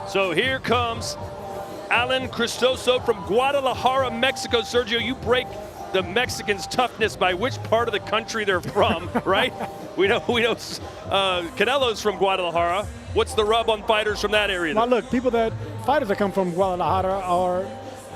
So here comes Alan Crisosto from Guadalajara, Mexico. Sergio, you break the Mexicans' toughness by which part of the country they're from, right? We know Canelo's from Guadalajara. What's the rub on fighters from that area? Well, look, fighters that come from Guadalajara are,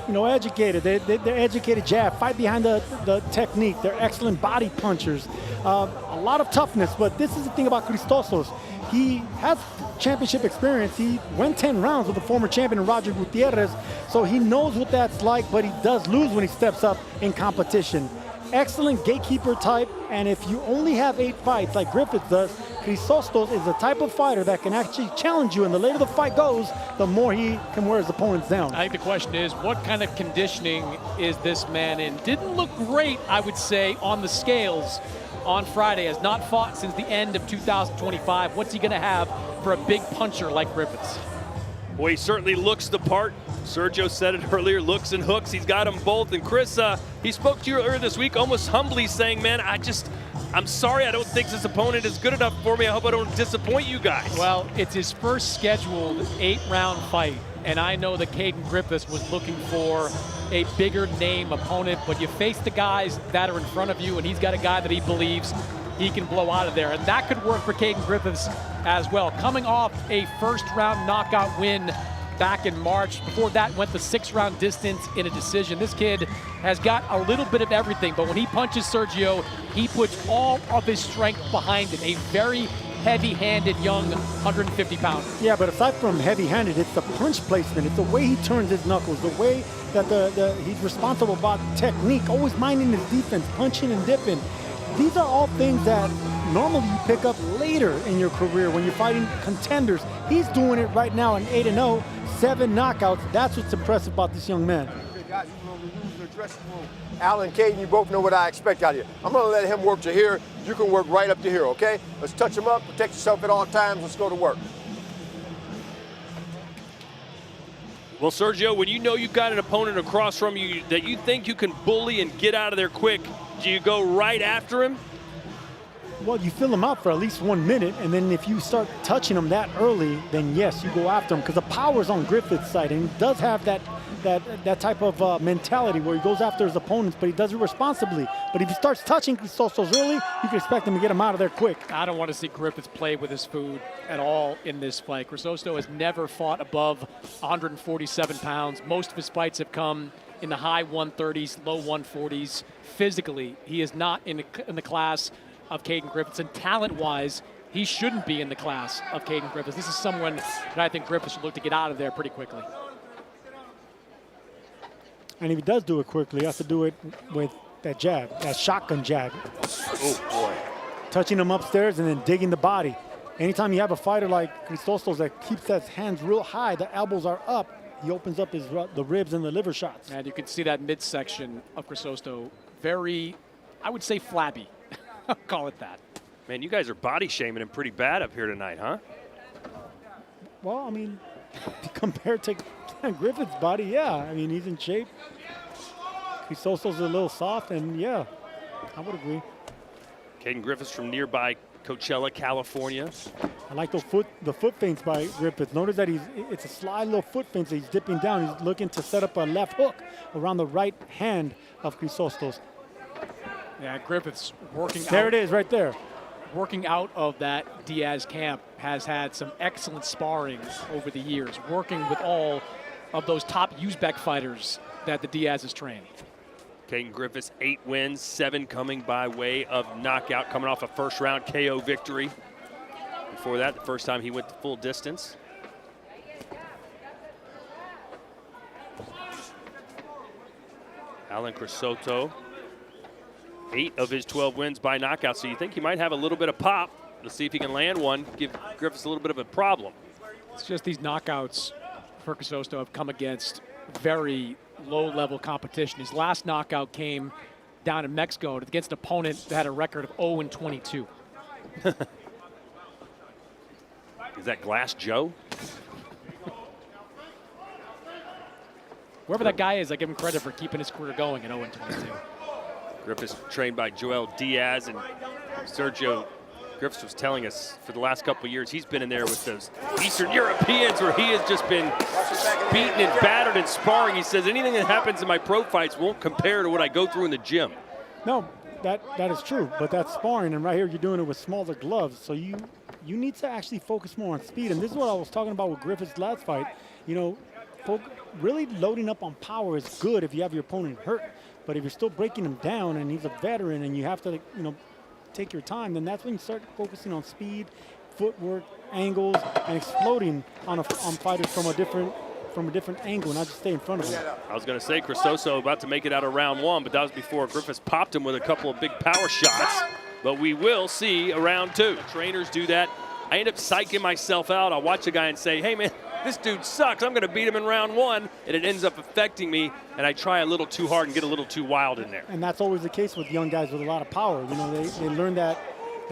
educated. They're educated jab, fight behind the technique. They're excellent body punchers. A lot of toughness, but this is the thing about Crisosto. He has championship experience. He went 10 rounds with the former champion Roger Gutierrez, so he knows what that's like, but he does lose when he steps up in competition. Excellent gatekeeper type, and if you only have 8 fights like Griffiths does, Crisosto is the type of fighter that can actually challenge you, and the later the fight goes, the more he can wear his opponents down. I think the question is, what kind of conditioning is this man in? Didn't look great, I would say, on the scales on Friday. Has not fought since the end of 2025. What's he going to have for a big puncher like Griffiths? Well, he certainly looks the part. Sergio said it earlier, looks and hooks. He's got them both. And Chris, he spoke to you earlier this week, almost humbly saying, man, I'm sorry, I don't think this opponent is good enough for me. I hope I don't disappoint you guys. Well, it's his first scheduled 8-round fight. And I know that Cayden Griffiths was looking for a bigger name opponent, but you face the guys that are in front of you, and he's got a guy that he believes he can blow out of there. And that could work for Cayden Griffiths as well. Coming off a first-round knockout win back in March. Before that, went the 6-round distance in a decision. This kid has got a little bit of everything, but when he punches Sergio, he puts all of his strength behind it. A very heavy-handed young 150-pounder. Yeah, but aside from heavy-handed, it's the punch placement. It's the way he turns his knuckles, the way that he's responsible about technique, always minding his defense, punching and dipping. These are all things that normally you pick up later in your career when you're fighting contenders. He's doing it right now in 8-0, 7 knockouts. That's what's impressive about this young man. Alan, Cayden, you both know what I expect out of you. I'm going to let him work to here. You can work right up to here, okay? Let's touch him up, protect yourself at all times. Let's go to work. Well, Sergio, when you know you've got an opponent across from you that you think you can bully and get out of there quick, do you go right after him? Well, you fill him out for at least 1 minute, and then if you start touching him that early, then yes, you go after him, because the power's on Griffith's side, and he does have that type of mentality where he goes after his opponents, but he does it responsibly. But if he starts touching Crisosto early, you can expect him to get him out of there quick. I don't want to see Griffiths play with his food at all in this fight. Crisosto has never fought above 147 pounds. Most of his fights have come in the high 130s, low 140s. Physically, he is not in the class of Cayden Griffiths, and talent-wise, he shouldn't be in the class of Cayden Griffiths. This is someone that I think Griffiths should look to get out of there pretty quickly. And if he does do it quickly, he has to do it with that jab, that shotgun jab. Oh, boy. Touching him upstairs and then digging the body. Anytime you have a fighter like Crisosto that keeps his hands real high, the elbows are up, he opens up the ribs and the liver shots. And you can see that midsection of Crisosto very, I would say, flabby. I'll call it that. Man, you guys are body shaming him pretty bad up here tonight, huh? Well, I mean, compared to Griffith's body, yeah. I mean, he's in shape. Crisosto's a little soft, and yeah, I would agree. Cayden Griffiths from nearby Coachella, California. I like the foot feints by Griffiths. Notice that it's a sly little foot feint that he's dipping down. He's looking to set up a left hook around the right hand of Crisosto's. Yeah, Griffiths working There it is, right there. Working out of that Diaz camp, has had some excellent sparring over the years, working with all of those top Uzbek fighters that the Diaz has trained. Cayden Griffiths, 8 wins, 7 coming by way of knockout, coming off a first-round KO victory. Before that, the first time he went the full distance. Alan Crisosto, 8 of his 12 wins by knockout, so you think he might have a little bit of pop. Let's see if he can land one, give Griffiths a little bit of a problem. It's just these knockouts for Crisosto have come against very low-level competition. His last knockout came down in Mexico against an opponent that had a record of 0-22. Is that Glass Joe? Whoever that guy is, I give him credit for keeping his career going at 0-22. Griffiths trained by Joel Diaz, and Sergio Griffiths was telling us for the last couple of years, he's been in there with those Eastern Europeans where he has just been beaten and battered and sparring. He says anything that happens in my pro fights won't compare to what I go through in the gym. No, that is true, but that's sparring, and right here you're doing it with smaller gloves, so you need to actually focus more on speed, and this is what I was talking about with Griffiths' last fight. You know, really loading up on power is good if you have your opponent hurt, but if you're still breaking him down and he's a veteran and you have to, you know, take your time, then that's when you start focusing on speed, footwork, angles, and exploding on fighters from a different angle, not just stay in front of them. I was going to say Crisosto about to make it out of round one, but that was before Griffiths popped him with a couple of big power shots. But we will see a round two. Trainers do that. I end up psyching myself out. I'll watch a guy and say, hey man, this dude sucks. I'm going to beat him in round one, and it ends up affecting me, and I try a little too hard and get a little too wild in there. And that's always the case with young guys with a lot of power. You know, they learn that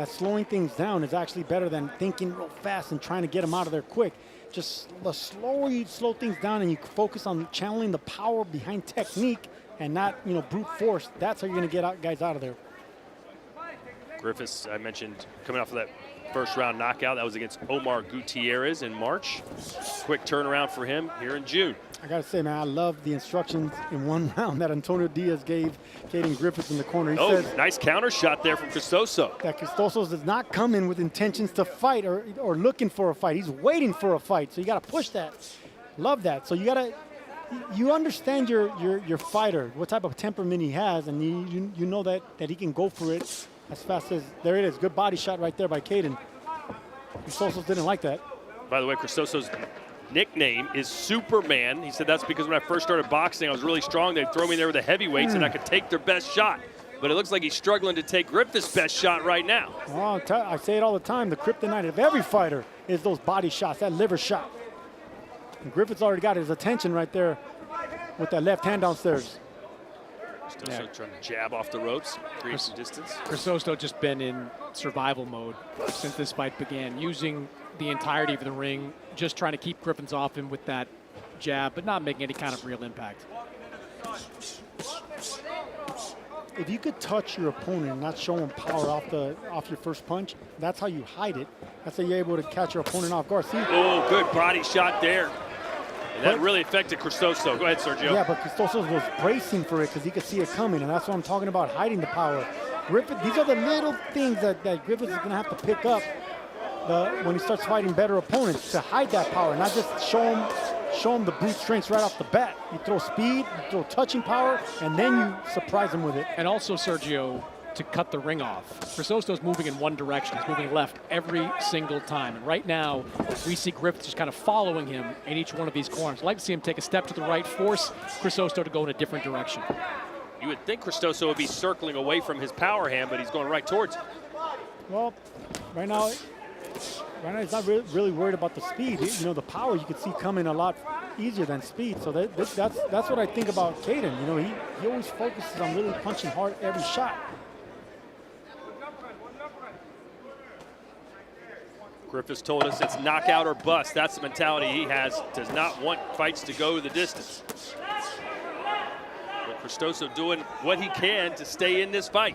slowing things down is actually better than thinking real fast and trying to get them out of there quick. Just the slower you slow things down and you focus on channeling the power behind technique and not, you know, brute force, that's how you're going to get guys out of there. Griffiths, I mentioned, coming off of that first round knockout. That was against Omar Gutierrez in March. Quick turnaround for him here in June. I got to say, man, I love the instructions in one round that Antonio Diaz gave Cayden Griffiths in the corner. He says, nice counter shot there from Crisosto. That Crisosto does not come in with intentions to fight or looking for a fight. He's waiting for a fight, so you got to push that. Love that. So you understand your fighter, what type of temperament he has, and you know that he can go for it as fast as, there it is, good body shot right there by Cayden. Crisosto didn't like that. By the way, Crisosto's nickname is Superman. He said that's because when I first started boxing, I was really strong. They'd throw me there with the heavyweights and I could take their best shot. But it looks like he's struggling to take Griffiths' best shot right now. Well, I say it all the time, the kryptonite of every fighter is those body shots, that liver shot. And Griffiths already got his attention right there with that left hand downstairs. Crisosto trying to jab off the ropes, create some distance. Crisosto just been in survival mode since this fight began, using the entirety of the ring, just trying to keep Griffiths off him with that jab, but not making any kind of real impact. If you could touch your opponent and not show him power off your first punch, that's how you hide it. That's how you're able to catch your opponent off guard. See? Oh, good body shot there. And that really affected Crisosto. Go ahead, Sergio. Yeah, but Crisosto was bracing for it because he could see it coming, and that's what I'm talking about, hiding the power. These are the little things that Griffiths is going to have to pick up when he starts fighting better opponents, to hide that power, not just show him the brute strengths right off the bat. You throw speed, you throw touching power, and then you surprise him with it. And also, Sergio, to cut the ring off. Crisosto's moving in one direction. He's moving left every single time. And right now, we see Griffiths just kind of following him in each one of these corners. I'd like to see him take a step to the right, force Crisosto to go in a different direction. You would think Crisosto would be circling away from his power hand, but he's going right towards it. Well, right now he's not really worried about the speed. You know, the power you could see coming a lot easier than speed. So that's what I think about Cayden. You know, he always focuses on really punching hard every shot. Griffiths told us it's knockout or bust. That's the mentality he has. Does not want fights to go the distance. But Crisosto doing what he can to stay in this fight.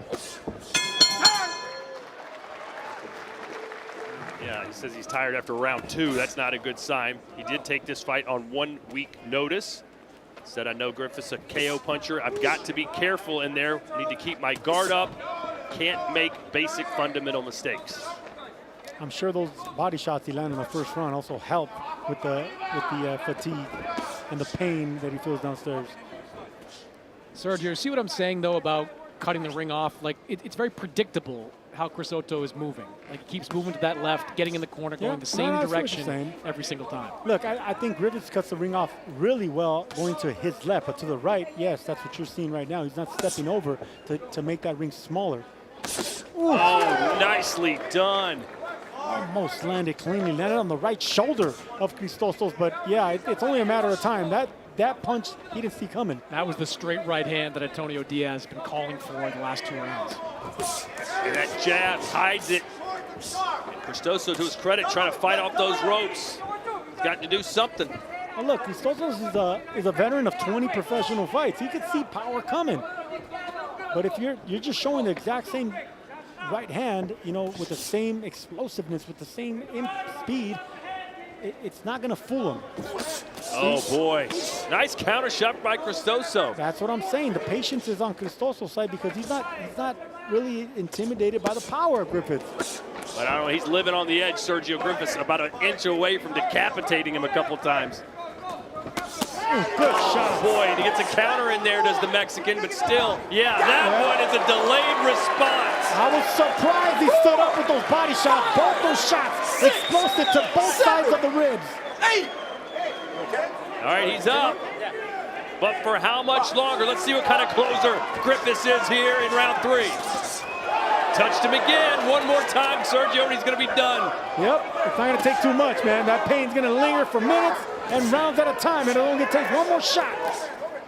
Yeah, he says he's tired after round two. That's not a good sign. He did take this fight on 1 week notice. Said, I know Griffiths a KO puncher. I've got to be careful in there. Need to keep my guard up. Can't make basic fundamental mistakes. I'm sure those body shots he landed in the first round also help with the fatigue and the pain that he feels downstairs. Sergio, see what I'm saying, though, about cutting the ring off? Like, it's very predictable how Crisosto is moving. Like, he keeps moving to that left, getting in the corner, going the same direction every single time. Look, I think Griffiths cuts the ring off really well going to his left, but to the right, yes, that's what you're seeing right now. He's not stepping over to make that ring smaller. Ooh. Oh, nicely done. Almost landed cleanly, landed on the right shoulder of Crisosto's, but yeah, it's only a matter of time. That punch he didn't see coming. That was the straight right hand that Antonio Diaz has been calling for in the last 2 rounds. And that jab hides it. And Crisosto, to his credit, trying to fight off those ropes. He's got to do something. Well, look, Crisosto is a veteran of 20 professional fights. He could see power coming. But if you're just showing the exact same right hand, you know, with the same explosiveness, with the same speed, it's not going to fool him. Oh, boy. Nice counter shot by Crisosto. That's what I'm saying. The patience is on Crisosto's side because he's not really intimidated by the power of Griffiths. But I don't know, he's living on the edge, Sergio Griffiths, about an inch away from decapitating him a couple times. Good shot. Boy, and he gets a counter in there, does the Mexican, but still, yeah, that one is a delayed response. I was surprised he stood up with those body shots. Both those shots explosive to both sides of the ribs. All right, he's up. But for how much longer? Let's see what kind of closer Griffiths is here in round 3. Touched him again. One more time, Sergio, and he's going to be done. Yep, it's not going to take too much, man. That pain's going to linger for minutes and rounds at a time, and it'll only take one more shot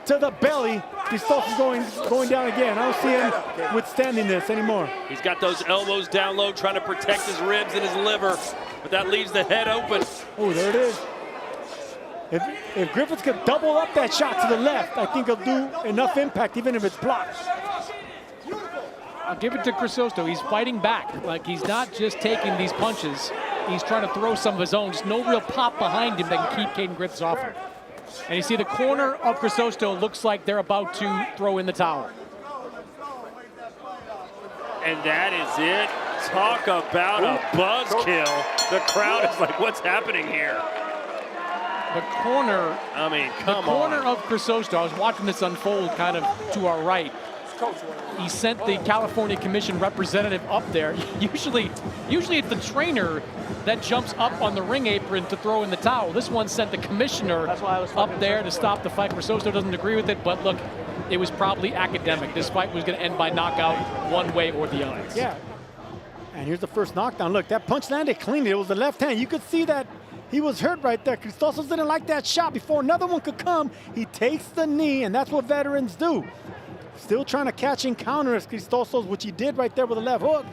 to the belly. Crisosto's going down again. I don't see him withstanding this anymore. He's got those elbows down low, trying to protect his ribs and his liver, but that leaves the head open. Oh, there it is. If Griffiths could double up that shot to the left, I think he'll do enough impact, even if it's blocked. I'll give it to Crisosto. He's fighting back. Like, he's not just taking these punches. He's trying to throw some of his own. Just no real pop behind him that can keep Cayden Griffiths off him. And you see the corner of Crisosto looks like they're about to throw in the towel. And that is it. Talk about a buzzkill. The crowd is like, what's happening here? The corner, I mean, come on. The corner of Crisosto, I was watching this unfold kind of to our right. He sent the California Commission representative up there. Usually it's the trainer that jumps up on the ring apron to throw in the towel. This one sent the commissioner up there to stop the fight. Crisosto doesn't agree with it, but look, it was probably academic. This fight was going to end by knockout one way or the other. Yeah. And here's the first knockdown. Look, that punch landed cleanly. It was the left hand. You could see that he was hurt right there. Crisosto didn't like that shot. Before another one could come, he takes the knee, and that's what veterans do. Still trying to catch and counter as Crisosto's, which he did right there with a left hook.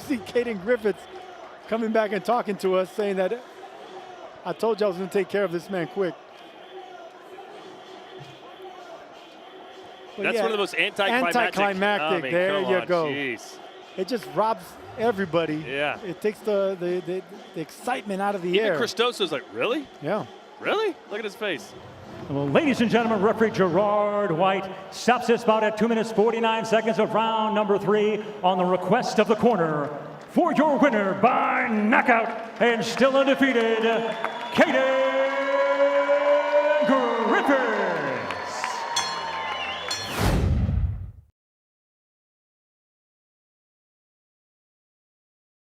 See Cayden Griffiths coming back and talking to us, saying that I told you I was going to take care of this man quick. But That's one of the most anticlimactic. There you go. Geez. It just robs everybody. Yeah. It takes the excitement out of the air. Even Cristosto's like, really? Yeah. Really? Look at his face. Well, ladies and gentlemen, referee Gerard White stops this bout at 2 minutes 49 seconds of round number 3 on the request of the corner. For your winner by knockout and still undefeated, Cayden